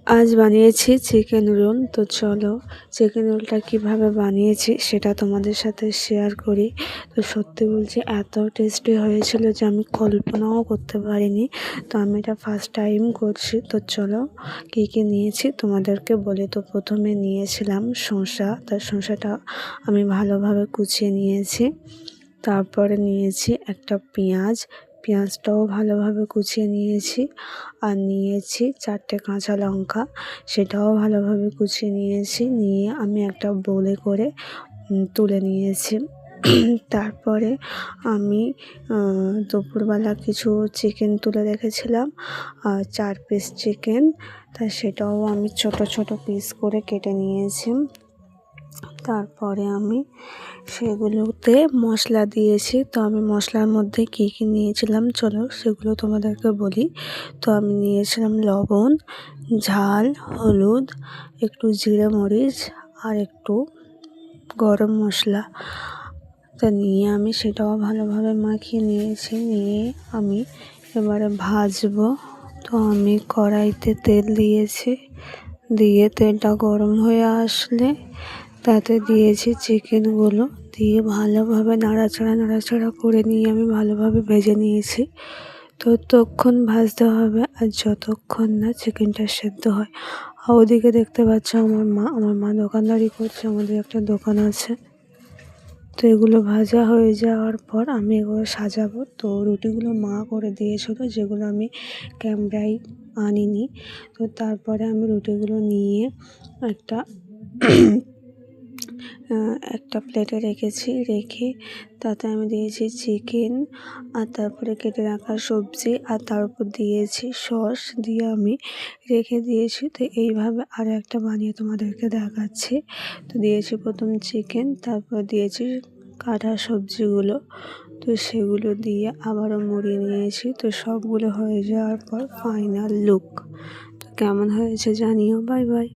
আজ বানিয়েছি chicken roll. তো চলো চিকেন রোলটা কীভাবে বানিয়েছি সেটা তোমাদের সাথে শেয়ার করি। তো সত্যি বলছি এত টেস্টি হয়েছিল যে আমি কল্পনাও করতে পারিনি। তো আমি এটা ফার্স্ট টাইম করছি। তো চলো কী কী নিয়েছি তোমাদেরকে বলি। তো প্রথমে নিয়েছিলাম শসা। তার শসাটা আমি ভালোভাবে কুচিয়ে নিয়েছি। তারপরে নিয়েছি একটা পেঁয়াজটাও ভালোভাবে কুচিয়ে নিয়েছি। আর নিয়েছি 4টে কাঁচা লঙ্কা, সেটাও ভালোভাবে কুচিয়ে নিয়েছি। নিয়ে আমি একটা বোলে করে তুলে নিয়েছি। তারপরে আমি দুপুরবেলা কিছু চিকেন তুলে রেখেছিলাম, 4 পিস চিকেন। তা সেটাও আমি ছোট ছোট পিস করে কেটে নিয়েছি। তারপরে আমি সেগুলোতে মশলা দিয়েছি। তো আমি মশলার মধ্যে কী কী নিয়েছিলাম চলো সেগুলো তোমাদেরকে বলি। তো আমি নিয়েছিলাম লবণ, ঝাল, হলুদ, একটু জিরে মরিচ আর একটু গরম মশলা। তা নিয়ে আমি সেটাও ভালোভাবে মাখিয়ে নিয়েছি। নিয়ে আমি এবারে ভাজবো। তো আমি কড়াইতে তেল দিয়েছি। দিয়ে তেলটা গরম হয়ে আসলে তাতে দিয়েছি চিকেনগুলো। দিয়ে ভালোভাবে নাড়াচাড়া করে নিয়ে আমি ভালোভাবে ভেজে নিয়েছি। ততক্ষণ ভাজতে হবে আর যতক্ষণ না চিকেনটা সেদ্ধ হয়। আর ওদিকে দেখতে পাচ্ছ আমার মা দোকানদারি করছে। আমাদের একটা দোকান আছে। তো এগুলো ভাজা হয়ে যাওয়ার পর আমি এগুলো সাজাবো। তো রুটিগুলো মা করে দিয়েছিল, যেগুলো আমি ক্যামেরায় আনিনি। তো তারপরে আমি রুটিগুলো নিয়ে একটা প্লেটে রেখে তাতে আমি দিয়েছি চিকেন আর তারপরে কেটে রাখা সবজি আর তার উপর দিয়েছি সস দিয়ে আমি রেখে দিয়েছি। তো এইভাবে আরও একটা বানিয়ে তোমাদেরকে দেখাচ্ছি। তো দিয়েছি প্রথম চিকেন, তারপর দিয়েছি কাটা সবজিগুলো। তো সেগুলো দিয়ে আবারও মুড়িয়ে নিয়েছি। তো সবগুলো হয়ে যাওয়ার পর ফাইনাল লুক। তো কেমন হয়েছে জানিও। Bye bye.